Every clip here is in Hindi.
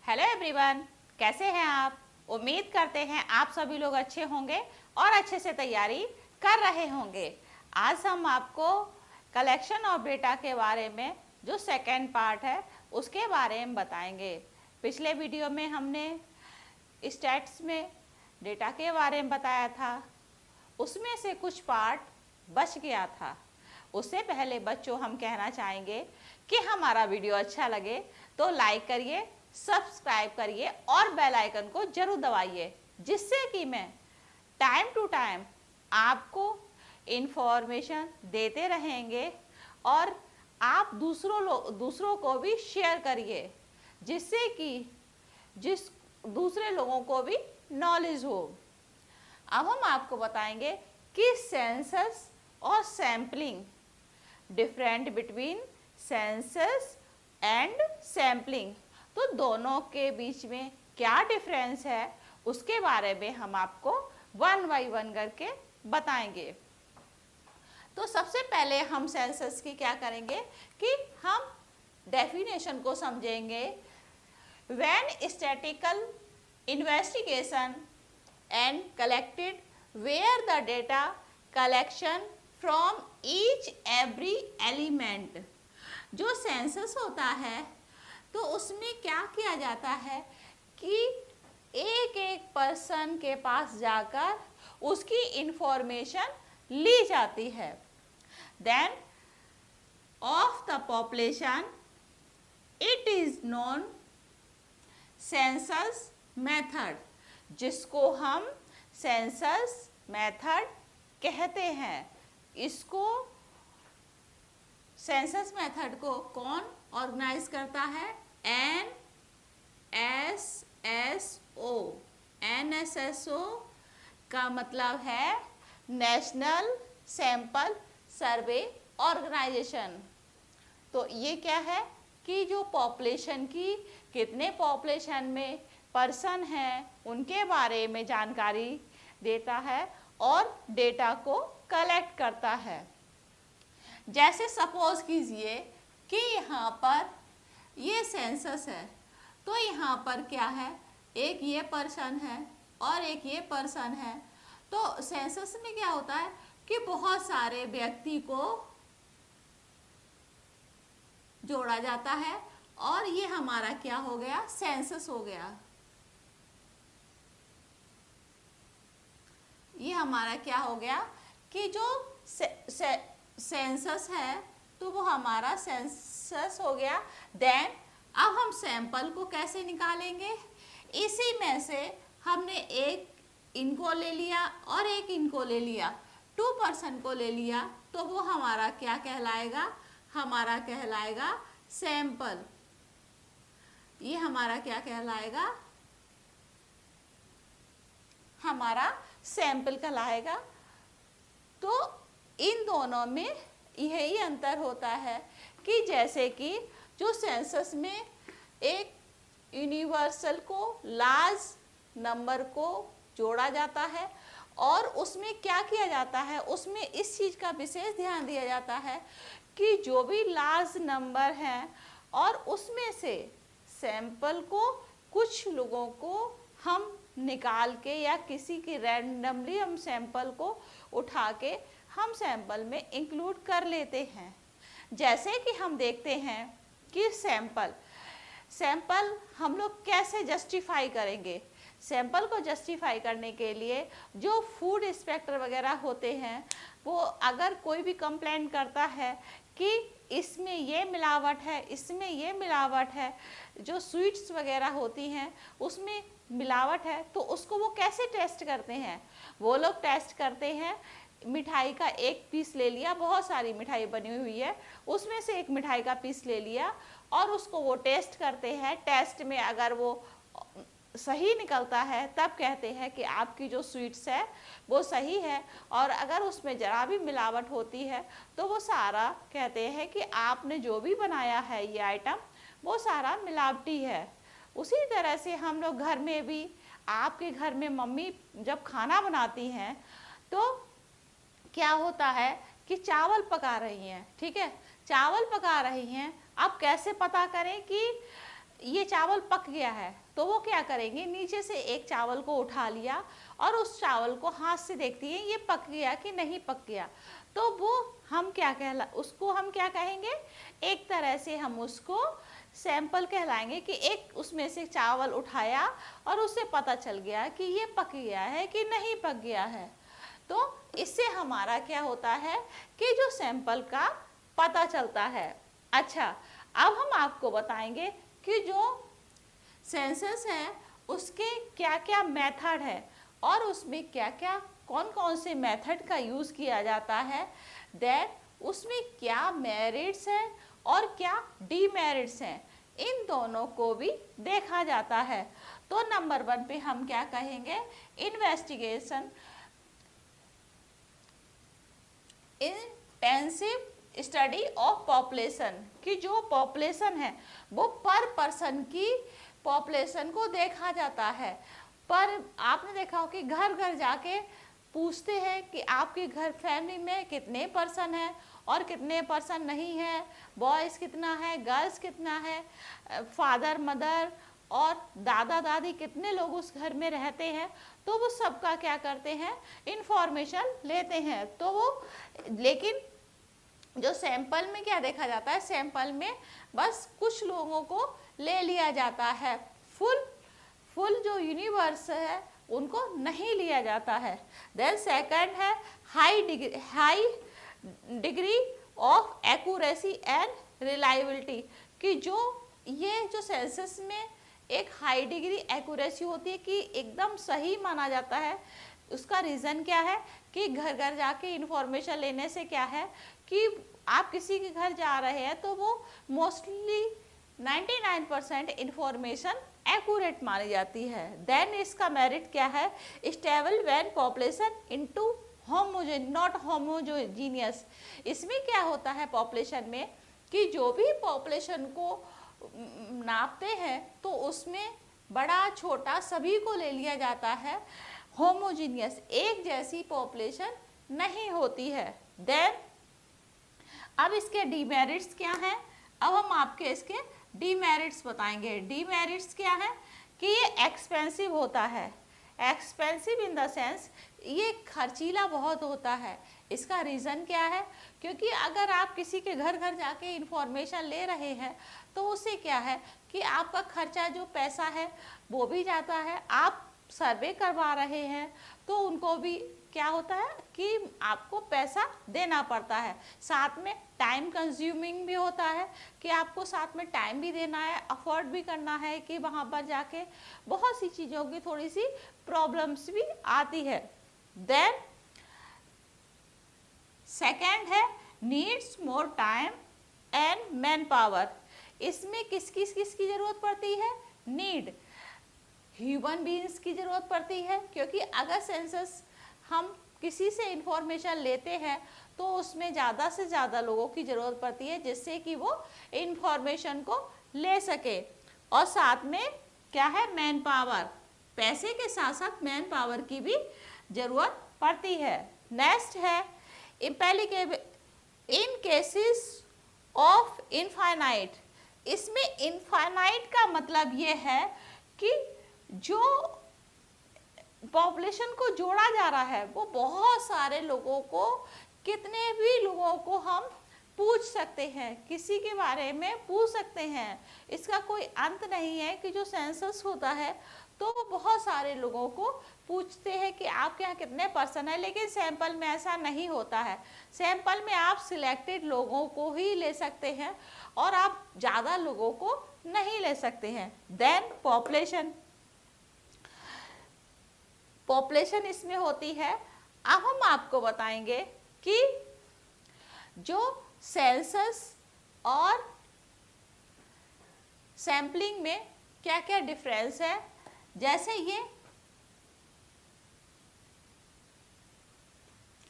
हेलो एवरीवन, कैसे हैं आप। उम्मीद करते हैं आप सभी लोग अच्छे होंगे और अच्छे से तैयारी कर रहे होंगे। आज हम आपको कलेक्शन ऑफ डेटा के बारे में जो सेकेंड पार्ट है उसके बारे में बताएंगे। पिछले वीडियो में हमने स्टैट्स में डेटा के बारे में बताया था, उसमें से कुछ पार्ट बच गया था। उससे पहले बच्चों हम कहना चाहेंगे कि हमारा वीडियो अच्छा लगे तो लाइक करिए, सब्सक्राइब करिए और बेल आइकन को जरूर दबाइए, जिससे कि मैं टाइम टू टाइम आपको इन्फॉर्मेशन देते रहेंगे और आप दूसरों को भी शेयर करिए, जिससे कि दूसरे लोगों को भी नॉलेज हो। अब हम आपको बताएंगे कि सेंसस और sampling, different between census and sampling, तो दोनों के बीच में क्या डिफरेंस है उसके बारे में हम आपको वन बाय वन करके बताएंगे। तो सबसे पहले हम सेंसस की क्या करेंगे कि हम डेफिनेशन को समझेंगे। When statistical investigation and collected where the data collection from each every element, जो सेंसस होता है तो उसमें क्या किया जाता है कि एक एक पर्सन के पास जाकर उसकी इंफॉर्मेशन ली जाती है। Then of the population it is known census method, जिसको हम सेंसस मेथड कहते हैं। इसको सेंसस मेथड को कौन ऑर्गेनाइज करता है? NSSO। NSSO का मतलब है नेशनल सैंपल सर्वे ऑर्गेनाइजेशन। तो ये क्या है कि जो पॉपुलेशन की कितने पॉपुलेशन में पर्सन हैं उनके बारे में जानकारी देता है और डेटा को कलेक्ट करता है। जैसे सपोज कीजिए कि यहाँ पर ये सेंसस है, तो यहाँ पर क्या है, एक ये पर्सन है और एक ये पर्सन है। तो सेंसस में क्या होता है कि बहुत सारे व्यक्ति को जोड़ा जाता है और ये हमारा क्या हो गया, सेंसस हो गया। ये हमारा क्या हो गया कि जो सेंसस है तो वो हमारा सेंसस हो गया। देन अब हम सैंपल को कैसे निकालेंगे? इसी में से हमने एक इनको ले लिया और एक इनको ले लिया, 2 पर्सन को ले लिया, तो वो हमारा क्या कहलाएगा? हमारा कहलाएगा सैंपल। ये हमारा क्या कहलाएगा? हमारा सैंपल कहलाएगा। तो इन दोनों में यही अंतर होता है कि जैसे कि जो सेंसस में एक यूनिवर्सल को, लार्ज नंबर को जोड़ा जाता है और उसमें क्या किया जाता है, उसमें इस चीज़ का विशेष ध्यान दिया जाता है कि जो भी लार्ज नंबर हैं और उसमें से सैंपल को कुछ लोगों को हम निकाल के या किसी की रैंडमली हम सैंपल को उठा के हम सैंपल में इंक्लूड कर लेते हैं। जैसे कि हम देखते हैं कि सैंपल हम लोग कैसे जस्टिफाई करेंगे। सैंपल को जस्टिफाई करने के लिए जो फूड इंस्पेक्टर वगैरह होते हैं, वो अगर कोई भी कंप्लेन करता है कि इसमें ये मिलावट है, इसमें ये मिलावट है, जो स्वीट्स वगैरह होती हैं उसमें मिलावट है, तो उसको वो कैसे टेस्ट करते हैं? वो लोग टेस्ट करते हैं, मिठाई का एक पीस ले लिया, बहुत सारी मिठाई बनी हुई है, उसमें से एक मिठाई का पीस ले लिया और उसको वो टेस्ट करते हैं। टेस्ट में अगर वो सही निकलता है तब कहते हैं कि आपकी जो स्वीट्स है वो सही है, और अगर उसमें ज़रा भी मिलावट होती है तो वो सारा कहते हैं कि आपने जो भी बनाया है ये आइटम वो सारा मिलावटी है। उसी तरह से हम लोग घर में भी, आपके घर में मम्मी जब खाना बनाती हैं तो क्या होता है कि चावल पका रही हैं, ठीक है, चावल पका रही हैं, अब कैसे पता करें कि ये चावल पक गया है, तो वो क्या करेंगे, नीचे से एक चावल को उठा लिया और उस चावल को हाथ से देखती है ये पक गया कि नहीं पक गया। तो वो हम उसको हम क्या कहेंगे, एक तरह से हम उसको सैंपल कहलाएंगे कि एक उसमें से चावल उठाया और उसे पता चल गया कि ये पक गया है कि नहीं पक गया है। तो इससे हमारा क्या होता है कि जो सैंपल का पता चलता है। अच्छा, अब हम आपको बताएंगे कि जो सेंसस है उसके क्या क्या मेथड है और उसमें क्या क्या कौन कौन से मेथड का यूज़ किया जाता है, दैट उसमें क्या मेरिट्स हैं और क्या डीमेरिट्स हैं, इन दोनों को भी देखा जाता है। तो नंबर 1 पे हम क्या कहेंगे, investigation intensive study of population, कि जो पॉपुलेशन है वो पर पर्सन की पॉपुलेशन को देखा जाता है। पर आपने देखा हो कि घर घर जाके पूछते हैं कि आपके घर फैमिली में कितने पर्सन हैं और कितने पर्सन नहीं है, बॉयज़ कितना है, गर्ल्स कितना है, फादर मदर और दादा दादी कितने लोग उस घर में रहते हैं। तो वो सबका क्या करते हैं, इंफॉर्मेशन लेते हैं। तो वो लेकिन जो सैंपल में क्या देखा जाता है, सैंपल में बस कुछ लोगों को ले लिया जाता है, फुल जो यूनिवर्स है उनको नहीं लिया जाता है। देन सेकंड है high degree of accuracy and reliability, कि जो सेंसस में एक हाई डिग्री एक्यूरेसी होती है कि एकदम सही माना जाता है। उसका रीज़न क्या है कि घर घर जाके इंफॉर्मेशन लेने से क्या है कि आप किसी के घर जा रहे हैं तो वो मोस्टली 99% इंफॉर्मेशन एक्यूरेट मानी जाती है। देन इसका मेरिट क्या है, stable when population into not homogeneous. इसमें क्या होता है पॉपुलेशन में कि जो भी पॉपुलेशन को नापते हैं तो उसमें बड़ा छोटा सभी को ले लिया जाता है, होमोजीनियस एक जैसी पॉपुलेशन नहीं होती है। देन अब इसके डीमेरिट्स क्या हैं, अब हम आपके इसके डीमेरिट्स बताएंगे। डीमेरिट्स क्या है कि ये एक्सपेंसिव होता है, एक्सपेंसिव इन द सेंस ये खर्चीला बहुत होता है। इसका रीज़न क्या है, क्योंकि अगर आप किसी के घर घर जाके इंफॉर्मेशन ले रहे हैं तो उससे क्या है कि आपका खर्चा जो पैसा है वो भी जाता है, आप सर्वे करवा रहे हैं तो उनको भी क्या होता है कि आपको पैसा देना पड़ता है, साथ में टाइम कंज्यूमिंग भी होता है कि आपको साथ में टाइम भी देना है, अफोर्ड भी करना है कि वहाँ पर जाके बहुत सी चीज़ों की थोड़ी सी प्रॉब्लम्स भी आती है। देन सेकेंड है needs more time and man power. इसमें किसकी ज़रूरत पड़ती है, नीड ह्यूमन बीइंग्स की ज़रूरत पड़ती है, क्योंकि अगर सेंसस हम किसी से इंफॉर्मेशन लेते हैं तो उसमें ज़्यादा से ज़्यादा लोगों की ज़रूरत पड़ती है जिससे कि वो इंफॉर्मेशन को ले सके। और साथ में क्या है, मैन पावर, पैसे के साथ साथ मैन पावर की भी ज़रूरत पड़ती है। नेक्स्ट है इन केसेस ऑफ इनफाइनाइट। इसमें इनफाइनाइट का मतलब ये है कि जो पॉपुलेशन को जोड़ा जा रहा है वो बहुत सारे लोगों को, कितने भी लोगों को हम पूछ सकते हैं, किसी के बारे में पूछ सकते हैं, इसका कोई अंत नहीं है कि जो सेंसस होता है तो वो बहुत सारे लोगों को पूछते हैं कि आपके यहाँ कितने पर्सन है। लेकिन सैंपल में ऐसा नहीं होता है, सैंपल में आप सिलेक्टेड लोगों को ही ले सकते हैं और आप ज़्यादा लोगों को नहीं ले सकते हैं। देन पॉपुलेशन इसमें होती है। अब हम आपको बताएंगे कि जो सेंसस और सैम्पलिंग में क्या क्या डिफरेंस है। जैसे ये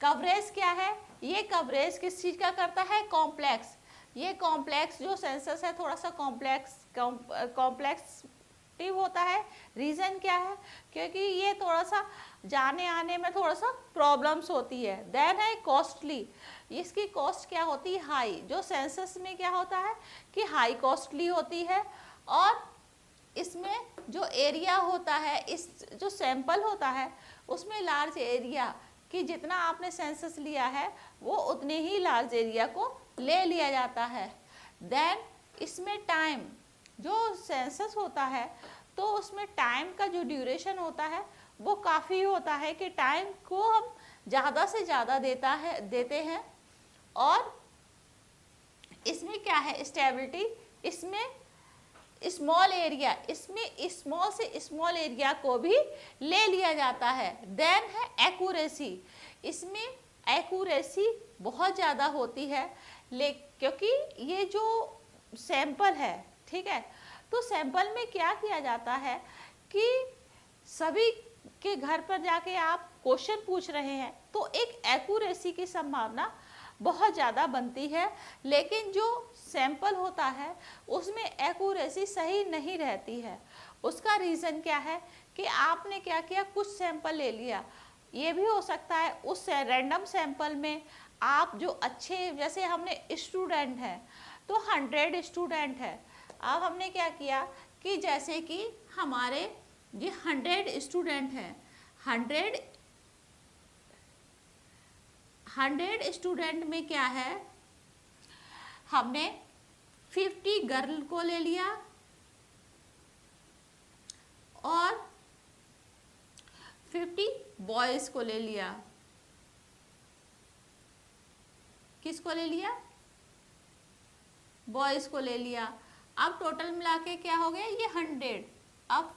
कवरेज क्या है, ये कवरेज किस चीज़ का करता है, कॉम्प्लेक्स। ये कॉम्प्लेक्स जो सेंसस है थोड़ा सा कॉम्प्लेक्सिव होता है। रीज़न क्या है, क्योंकि ये थोड़ा सा जाने आने में थोड़ा सा प्रॉब्लम्स होती है। देन है कॉस्टली, इसकी कॉस्ट क्या होती है, हाई। जो सेंसस में क्या होता है कि हाई कॉस्टली होती है और जो एरिया होता है, इस जो सैंपल होता है उसमें लार्ज एरिया कि जितना आपने सेंसस लिया है वो उतने ही लार्ज एरिया को ले लिया जाता है। देन इसमें टाइम, जो सेंसस होता है तो उसमें टाइम का जो ड्यूरेशन होता है वो काफ़ी होता है कि टाइम को हम ज़्यादा से ज़्यादा देते हैं। और इसमें क्या है, स्टेबिलिटी, इसमें स्मॉल एरिया, इसमें स्मॉल से स्मॉल एरिया को भी ले लिया जाता है। देन है एक्यूरेसी, इसमें एक्यूरेसी बहुत ज़्यादा होती है क्योंकि ये जो सैंपल है, ठीक है, तो सैंपल में क्या किया जाता है कि सभी के घर पर जाके आप क्वेश्चन पूछ रहे हैं तो एक एक्यूरेसी की संभावना बहुत ज़्यादा बनती है, लेकिन जो सैंपल होता है उसमें एक्यूरेसी सही नहीं रहती है। उसका रीज़न क्या है कि आपने क्या किया, कुछ सैंपल ले लिया। ये भी हो सकता है उस रैंडम सैंपल में आप जो अच्छे, जैसे हमने स्टूडेंट हैं तो 100 स्टूडेंट है, अब हमने क्या किया कि जैसे कि हमारे ये 100 स्टूडेंट हैं, 100 स्टूडेंट में क्या है, हमने 50 गर्ल को ले लिया और 50 बॉयज को ले लिया। किसको ले लिया, बॉयज को ले लिया। अब टोटल मिला के क्या हो गया, ये 100, अब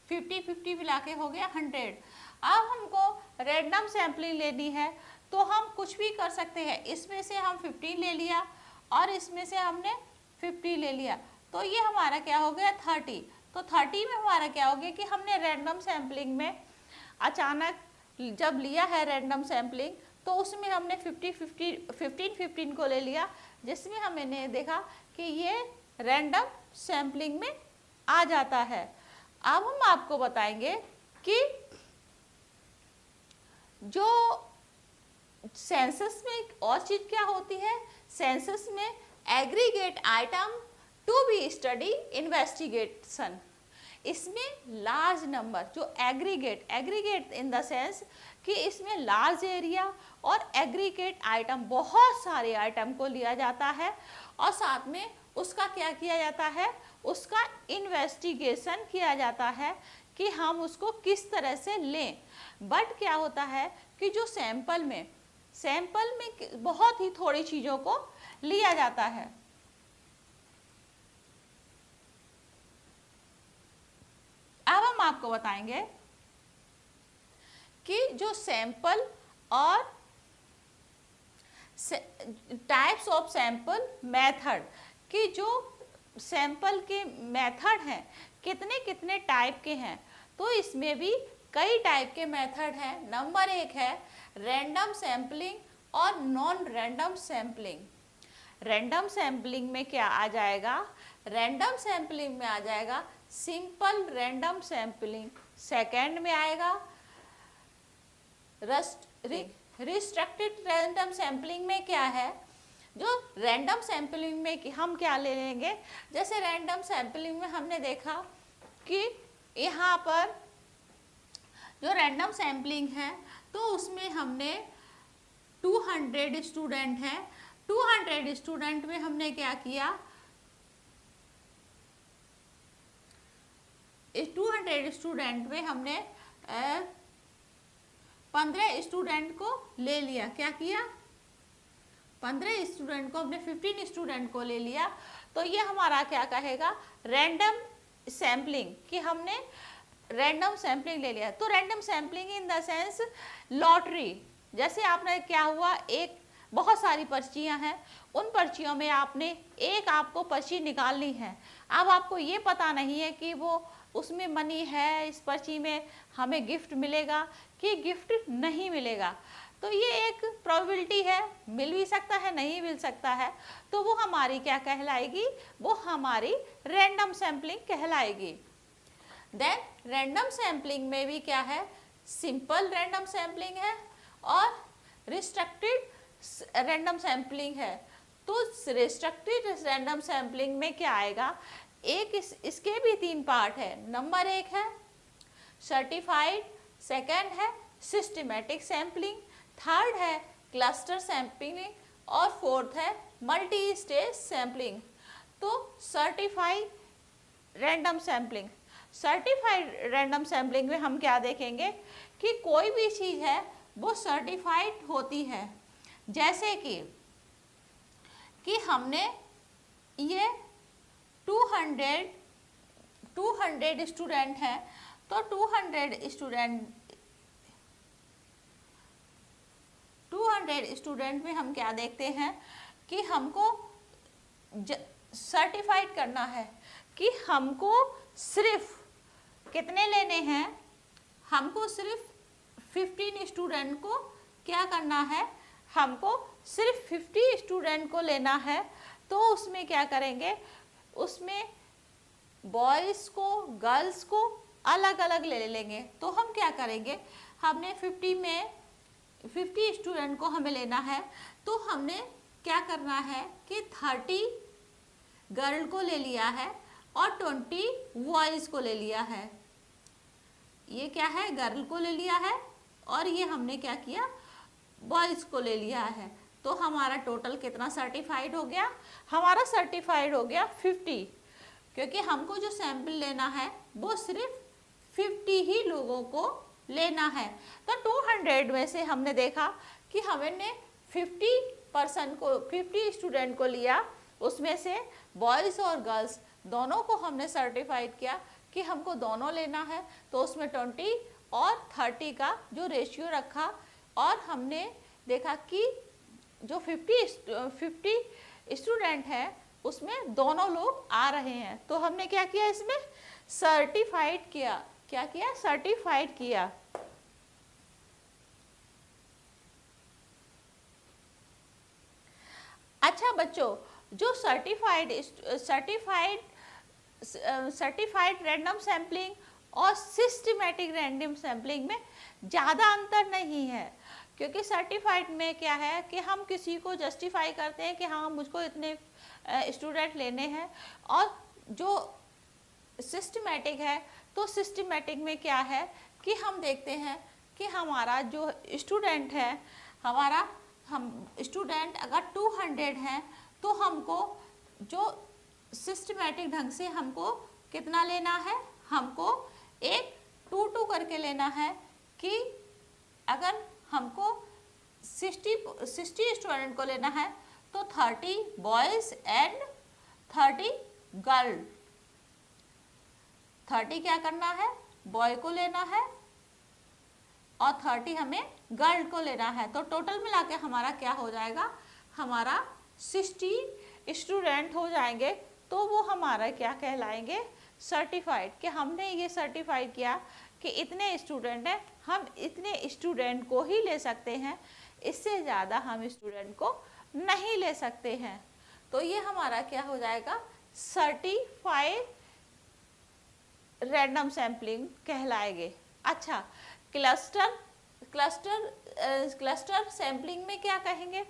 50-50 मिला के हो गया 100। अब हमको रैंडम सैम्पलिंग लेनी है तो हम कुछ भी कर सकते हैं, इसमें से हम 50 ले लिया और इसमें से हमने 50 ले लिया, तो ये हमारा क्या हो गया 30। तो 30 में हमारा क्या हो गया कि हमने रैंडम सैम्पलिंग में अचानक जब लिया है रैंडम सैम्पलिंग तो उसमें हमने 15 को ले लिया, जिसमें हमने देखा कि ये रैंडम सैम्पलिंग में आ जाता है। अब हम आपको बताएंगे कि जो सेंसस में एक और चीज क्या होती है, सेंसस में aggregate item to be study investigation, इसमें लार्ज नंबर जो एग्रीगेट इन द सेंस कि इसमें लार्ज एरिया और एग्रीगेट आइटम, बहुत सारे आइटम को लिया जाता है और साथ में उसका क्या किया जाता है, उसका इन्वेस्टिगेशन किया जाता है कि हम उसको किस तरह से लें। बट क्या होता है कि जो सैंपल में बहुत ही थोड़ी चीज़ों को लिया जाता है। अब हम आपको बताएंगे कि जो सैंपल और टाइप्स ऑफ सैंपल मेथड, कि जो सैंपल के मेथड हैं कितने कितने टाइप के हैं, तो इसमें भी कई टाइप के मेथड हैं। नंबर 1 है रैंडम सैम्पलिंग और non random sampling. Random sampling में क्या आ जाएगा, रैंडम सैम्पलिंग में आ जाएगा सिंपल रैंडम सैम्पलिंग। सेकेंड में आएगा रिस्ट्रिक्टेड रैंडम सैम्पलिंग में क्या है, जो रैंडम सैम्पलिंग में हम क्या ले लेंगे, जैसे रैंडम सैम्पलिंग में हमने देखा कि यहाँ पर जो रैंडम सैम्पलिंग है तो उसमें हमने 200 स्टूडेंट हैं, 200 स्टूडेंट में हमने क्या किया, इस 200 स्टूडेंट में हमने 15 स्टूडेंट को ले लिया। क्या किया, 15 स्टूडेंट को, हमने 15 स्टूडेंट को ले लिया। तो ये हमारा क्या कहेगा, रैंडम सैम्पलिंग, कि हमने रैंडम सैम्पलिंग ले लिया। तो random sampling in the sense lottery, जैसे आपने क्या हुआ, एक बहुत सारी पर्चियां हैं, उन पर्चियों में आपको पर्ची निकालनी है। अब आपको ये पता नहीं है कि वो उसमें मनी है, इस पर्ची में हमें गिफ्ट मिलेगा कि गिफ्ट नहीं मिलेगा, तो ये एक प्रोबेबिलिटी है, मिल भी सकता है नहीं मिल सकता है, तो वो हमारी क्या कहलाएगी, वो हमारी रैंडम सैम्पलिंग कहलाएगी। देन रैंडम सैम्पलिंग में भी क्या है, सिंपल रैंडम सैम्पलिंग है और रिस्ट्रिक्टेड रैंडम सैम्पलिंग है। तो रिस्ट्रिक्टेड रैंडम सैम्पलिंग में क्या आएगा इसके भी 3 पार्ट है। नंबर 1 है सर्टिफाइड, सेकंड है सिस्टमैटिक सैम्पलिंग, थर्ड है क्लस्टर सैम्पलिंग और फोर्थ है मल्टी स्टेज सैम्पलिंग। तो certified random sampling, certified random sampling में हम क्या देखेंगे कि कोई भी चीज़ है वो सर्टिफाइड होती है। जैसे कि हमने ये 200 स्टूडेंट हैं, तो 200 स्टूडेंट में हम क्या देखते हैं कि हमको सर्टिफाइड करना है कि हमको सिर्फ कितने लेने हैं, हमको सिर्फ 15 स्टूडेंट को क्या करना है, हमको सिर्फ 50 स्टूडेंट को लेना है। तो उसमें क्या करेंगे, उसमें बॉयज़ को गर्ल्स को अलग अलग ले लेंगे। तो हम क्या करेंगे, हमने 50 स्टूडेंट को हमें लेना है, तो हमने क्या करना है कि 30 गर्ल को ले लिया है और 20 बॉयज़ को ले लिया है। ये क्या है, गर्ल को ले लिया है और ये हमने क्या किया, बॉयज़ को ले लिया है। तो हमारा टोटल कितना सर्टिफाइड हो गया, हमारा सर्टिफाइड हो गया 50, क्योंकि हमको जो सैंपल लेना है वो सिर्फ 50 ही लोगों को लेना है। तो 200 में से हमने देखा कि हमने 50 स्टूडेंट को लिया, उसमें से बॉयज़ और गर्ल्स दोनों को हमने सर्टिफाइड किया कि हमको दोनों लेना है। तो उसमें 20 और 30 का जो रेशियो रखा और हमने देखा कि जो 50 स्टूडेंट हैं उसमें दोनों लोग आ रहे हैं। तो हमने क्या किया, इसमें सर्टिफाइड किया। क्या किया, सर्टिफाइड किया। अच्छा बच्चों, जो सर्टिफाइड रैंडम सैम्पलिंग और सिस्टमैटिक रैंडम सैम्पलिंग में ज़्यादा अंतर नहीं है, क्योंकि सर्टिफाइड में क्या है कि हम किसी को जस्टिफाई करते हैं कि हाँ मुझको इतने स्टूडेंट लेने हैं। और जो सिस्टमैटिक है, तो सिस्टमैटिक में क्या है कि हम देखते हैं कि हमारा जो स्टूडेंट है, हम स्टूडेंट अगर 200 हैं तो हमको जो सिस्टमैटिक ढंग से हमको कितना लेना है, हमको एक 2 करके लेना है कि अगर हमको 60 स्टूडेंट को लेना है तो 30 बॉयज़ एंड 30 गर्ल। 30 क्या करना है, बॉय को लेना है और 30 हमें गर्ल को लेना है। तो टोटल मिला के हमारा क्या हो जाएगा, हमारा 60 स्टूडेंट हो जाएंगे। तो वो हमारा क्या कहलाएंगे, सर्टिफाइड, कि हमने ये सर्टिफाइड किया कि इतने स्टूडेंट हैं, हम इतने स्टूडेंट को ही ले सकते हैं, इससे ज़्यादा हम स्टूडेंट को नहीं ले सकते हैं। तो ये हमारा क्या हो जाएगा, सर्टिफाइड रैंडम सैम्पलिंग कहलाएंगे। अच्छा, क्लस्टर सैम्पलिंग में क्या कहेंगे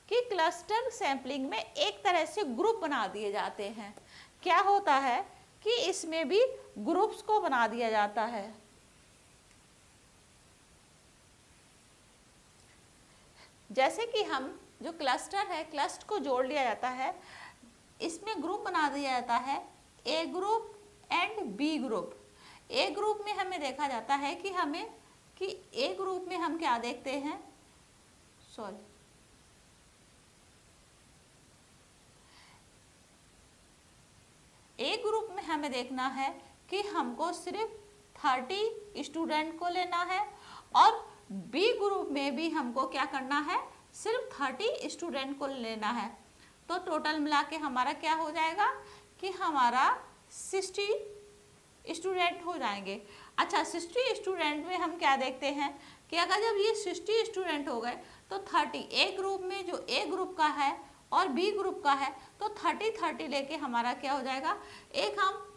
कि क्लस्टर सैम्पलिंग में एक तरह से ग्रुप बना दिए जाते हैं। क्या होता है कि इसमें भी ग्रुप्स को बना दिया जाता है। जैसे कि हम जो क्लस्टर है, क्लस्टर को जोड़ लिया जाता है, इसमें ग्रुप बना दिया जाता है, a group and b group. A group में हमें देखा जाता है कि ए ग्रुप में हम क्या देखते हैं, ए ग्रुप में हमें देखना है कि हमको सिर्फ 30 स्टूडेंट को लेना है और बी ग्रुप में भी हमको क्या करना है, सिर्फ 30 स्टूडेंट को लेना है। तो टोटल मिला के हमारा क्या हो जाएगा कि हमारा 60 स्टूडेंट हो जाएंगे। अच्छा, 60 स्टूडेंट में हम क्या देखते हैं कि अगर जब ये 60 स्टूडेंट हो गए तो 30 ए ग्रुप में जो ए ग्रुप का है और बी ग्रुप का है, तो 30 लेके हमारा क्या हो जाएगा, एक हम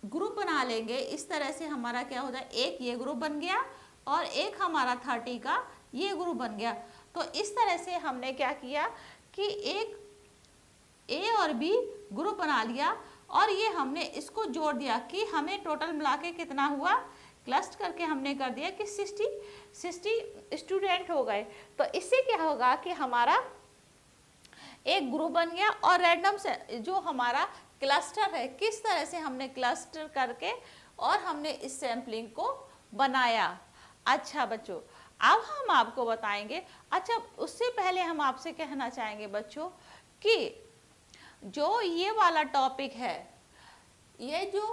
ग्रुप बना लेंगे। इस तरह से हमारा क्या हो जाए, एक ये ग्रुप बन गया और एक हमारा 30 का ये ग्रुप बन गया। तो इस तरह से हमने क्या किया कि एक ए और बी ग्रुप बना लिया और ये हमने इसको जोड़ दिया कि हमें टोटल मिला के कितना हुआ, क्लस्ट करके हमने कर दिया कि 60 स्टूडेंट हो गए। तो इससे क्या होगा कि हमारा एक ग्रुप बन गया और रैंडम से जो हमारा क्लस्टर है, किस तरह से हमने क्लस्टर करके और हमने इस सैम्पलिंग को बनाया। अच्छा बच्चों, अब हम आपको बताएंगे, अच्छा उससे पहले हम आपसे कहना चाहेंगे बच्चों कि जो ये वाला टॉपिक है, ये जो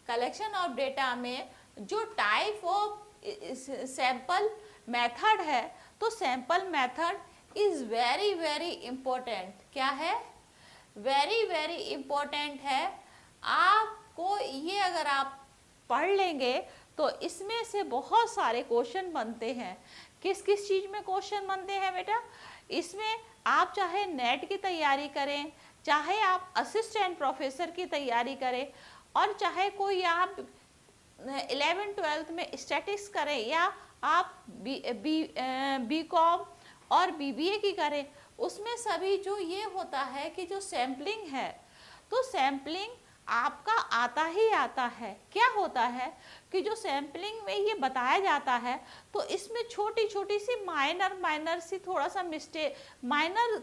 कलेक्शन ऑफ डेटा में जो टाइप ऑफ सैंपल मेथड है, तो sample method is very very important. क्या है? वेरी वेरी इंपॉर्टेंट है। आपको ये अगर आप पढ़ लेंगे तो इसमें से बहुत सारे क्वेश्चन बनते हैं। किस किस चीज़ में क्वेश्चन बनते हैं बेटा? इसमें आप चाहे नेट की तैयारी करें, चाहे आप असिस्टेंट प्रोफेसर की तैयारी करें, और चाहे कोई आप 11th-12th में स्टैटिस्टिक्स करें, या आप बीकॉम और बीबीए की करें, उसमें सभी जो ये होता है कि जो सैम्पलिंग है, तो सैम्पलिंग आपका आता ही आता है। क्या होता है कि जो सैम्पलिंग में ये बताया जाता है, तो इसमें छोटी छोटी सी माइनर सी थोड़ा सा माइनर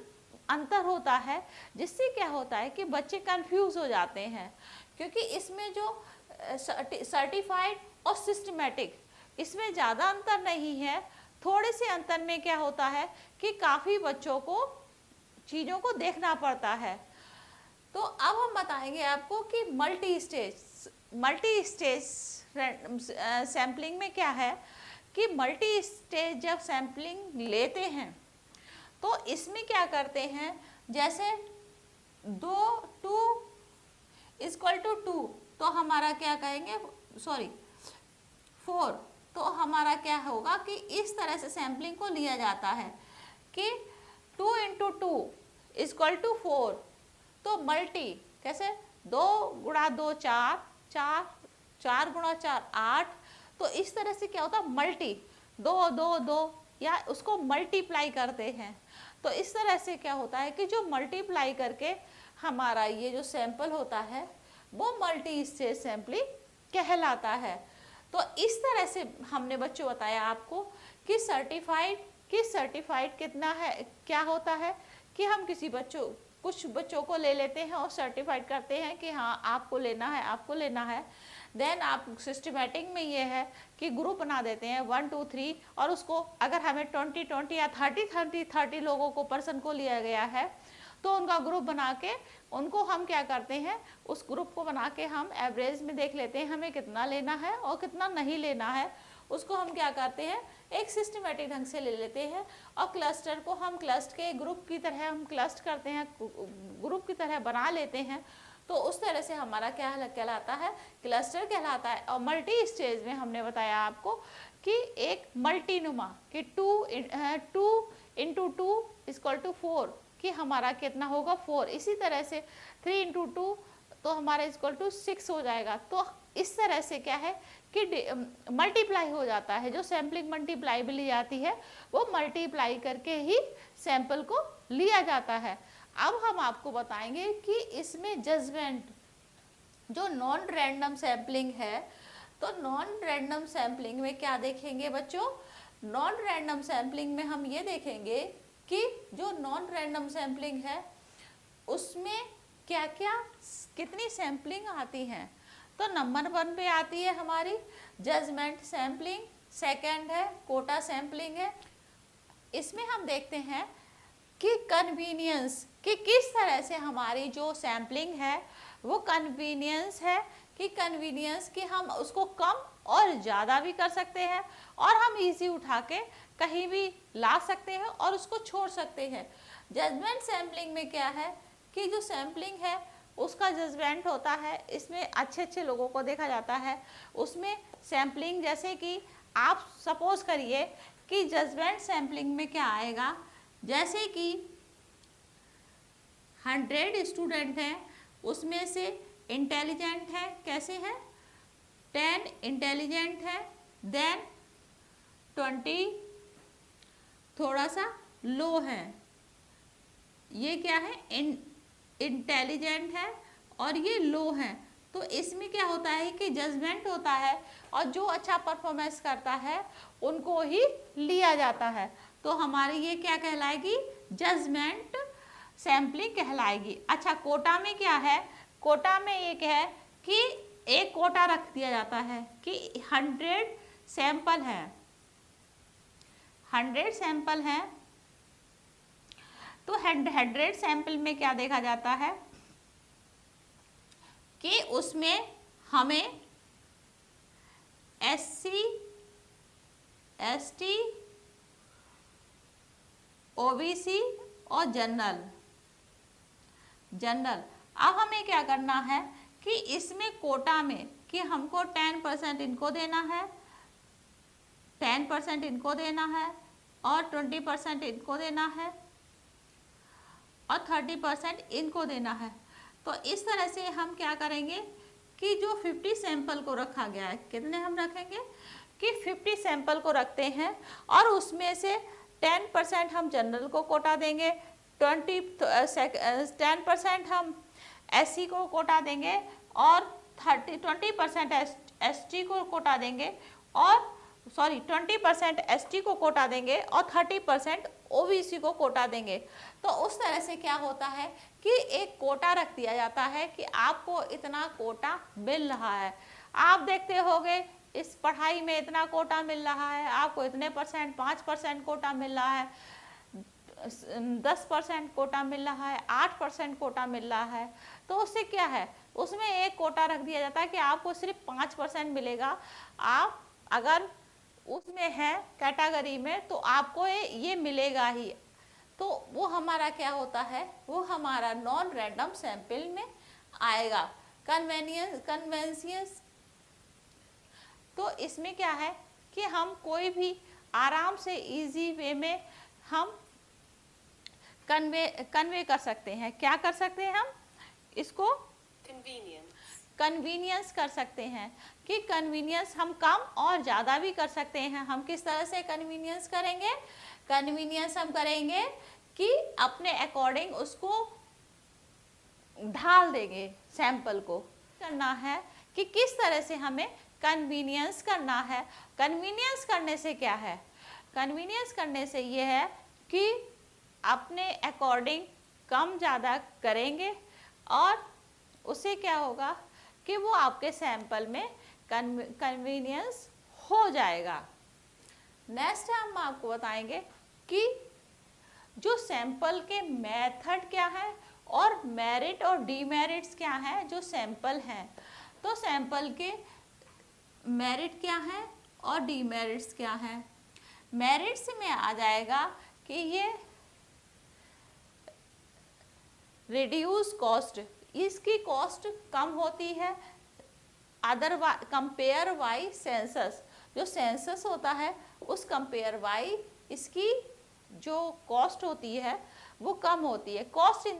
अंतर होता है, जिससे क्या होता है कि बच्चे कंफ्यूज हो जाते हैं। क्योंकि इसमें जो सर्टिफाइड और सिस्टमेटिक, इसमें ज़्यादा अंतर नहीं है। थोड़े से अंतर में क्या होता है कि काफ़ी बच्चों को चीज़ों को देखना पड़ता है। तो अब हम बताएंगे आपको कि मल्टी स्टेज सैम्पलिंग में क्या है कि मल्टी स्टेज जब सैम्पलिंग लेते हैं तो इसमें क्या करते हैं, जैसे 2 = 2, तो हमारा क्या कहेंगे, 4, तो हमारा क्या होगा कि इस तरह से सैम्पलिंग को लिया जाता है कि 2 × 2 = 4, तो मल्टी कैसे, 2 × 2 4, 4 × 4 8, तो इस तरह से क्या होता है मल्टी, 2 2 2, या उसको मल्टीप्लाई करते हैं। तो इस तरह से क्या होता है कि जो मल्टीप्लाई करके हमारा ये जो सैंपल होता है वो मल्टी स्टेज सैम्पलिंग कहलाता है। तो इस तरह से हमने बच्चों बताया आपको कि सर्टिफाइड कितना है, क्या होता है कि हम कुछ बच्चों को ले लेते हैं और सर्टिफाइड करते हैं कि हाँ आपको लेना है। देन आप सिस्टमेटिक में ये है कि ग्रुप बना देते हैं 1 2 3, और उसको अगर हमें 20 या 30 लोगों को पर्सन को लिया गया है, तो उनका ग्रुप बना के उनको हम क्या करते हैं, उस ग्रुप को बना के हम एवरेज में देख लेते हैं हमें कितना लेना है और कितना नहीं लेना है। उसको हम क्या करते हैं, एक सिस्टमेटिक ढंग से ले लेते हैं, और क्लस्टर को हम क्लस्टर के ग्रुप की तरह हम क्लस्टर करते हैं, ग्रुप की तरह बना लेते हैं। तो उस तरह से हमारा क्या कहलाता है, क्लस्टर कहलाता है। और मल्टी स्टेज में हमने बताया आपको कि एक मल्टीनुमा कि 2 × 2 = 4, कि हमारा कितना होगा 4। इसी तरह से 3 × 2 तो हमारा =6 हो जाएगा। तो इस तरह से क्या है कि मल्टीप्लाई हो जाता है, जो सैम्पलिंग मल्टीप्लाई भी ली जाती है वो मल्टीप्लाई करके ही सैंपल को लिया जाता है। अब हम आपको बताएंगे कि इसमें जजमेंट, जो नॉन रैंडम सैम्पलिंग है, तो नॉन रैंडम सैम्पलिंग में क्या देखेंगे बच्चों, नॉन रैंडम सैम्पलिंग में हम ये देखेंगे कि जो नॉन रैंडम सैम्पलिंग है उसमें क्या क्या कितनी सैम्पलिंग आती हैं। तो नंबर 1 पे आती है हमारी जजमेंट सैम्पलिंग, सेकंड है कोटा सैम्पलिंग है। इसमें हम देखते हैं कि कन्वीनियंस, कि किस तरह से हमारी जो सैम्पलिंग है वो कन्वीनियंस है, कि कन्वीनियंस कि हम उसको कम और ज़्यादा भी कर सकते हैं, और हम इजी उठा के कहीं भी ला सकते हैं और उसको छोड़ सकते हैं। जजमेंट सैम्पलिंग में क्या है कि जो सैम्पलिंग है उसका जजमेंट होता है, इसमें अच्छे लोगों को देखा जाता है। उसमें सैम्पलिंग जैसे कि आप सपोज करिए कि जजमेंट सैम्पलिंग में क्या आएगा, जैसे कि 100 स्टूडेंट हैं, उसमें से इंटेलिजेंट है, कैसे है 10 इंटेलिजेंट है, देन 20 थोड़ा सा लो है। ये क्या है इंटेलिजेंट है और ये लो हैं, तो इसमें क्या होता है कि जजमेंट होता है और जो अच्छा परफॉर्मेंस करता है उनको ही लिया जाता है। तो हमारी ये क्या कहलाएगी, जजमेंट सैम्पलिंग कहलाएगी। अच्छा, कोटा में क्या है, कोटा में एक है कि एक कोटा रख दिया जाता है कि 100 सैंपल है, 100 सैंपल हैं, तो 100 सैंपल में क्या देखा जाता है कि उसमें हमें SC ST OBC और जनरल, अब हमें क्या करना है कि इसमें कोटा में कि हमको 10% इनको देना है, 10% इनको देना है और 20% इनको देना है और 30% इनको देना है। तो इस तरह से हम क्या करेंगे कि जो 50 सैंपल को रखा गया है, कितने हम रखेंगे कि 50 सैंपल को रखते हैं और उसमें से 10% हम जनरल को कोटा देंगे, 10% हम SC को कोटा देंगे और 20% ST को कोटा देंगे और 20% ST को कोटा देंगे और 30% OBC को कोटा देंगे। तो उस तरह से क्या होता है कि एक कोटा रख दिया जाता है कि आपको इतना कोटा मिल रहा है। आप देखते होंगे इस पढ़ाई में इतना कोटा मिल रहा है, आपको इतने परसेंट 5% कोटा मिल रहा है, 10% कोटा मिल रहा है, 8% कोटा मिल रहा है। तो उससे क्या है, उसमें एक कोटा रख दिया जाता है कि आपको सिर्फ 5% मिलेगा। आप अगर उसमें है कैटेगरी में तो आपको ये मिलेगा ही। तो वो हमारा क्या होता है, वो हमारा नॉन रैंडम सैंपल में आएगा। कन्वेंशियस, तो इसमें क्या है कि हम कोई भी आराम से इजी वे में हम कन्वे कर सकते हैं। क्या कर सकते हैं हम इसको, कन्वीनियंस कर सकते हैं कि कन्वीनियंस हम कम और ज़्यादा भी कर सकते हैं। हम किस तरह से कन्वीनियंस करेंगे, कन्वीनियंस हम करेंगे कि अपने अकॉर्डिंग उसको ढाल देंगे सैंपल को। करना है कि किस तरह से हमें कन्वीनियंस करना है। कन्वीनियंस करने से क्या है, कन्वीनियंस करने से ये है कि अपने अकॉर्डिंग कम ज़्यादा करेंगे और उससे क्या होगा कि वो आपके सैंपल में कन्वीनियंस हो जाएगा। नेक्स्ट हम आपको बताएंगे कि जो सैंपल के मेथड क्या है और मेरिट और डीमेरिट्स क्या है जो सैंपल हैं। तो सैंपल के मेरिट क्या है और डीमेरिट्स क्या है। मेरिट्स में आ जाएगा कि ये रिड्यूस कॉस्ट, इसकी कॉस्ट कम होती है अदरवाइज कंपेयर वाई सेंसस, जो सेंसस होता है उस कंपेयर वाई इसकी जो कॉस्ट होती है वो कम होती है। Cost in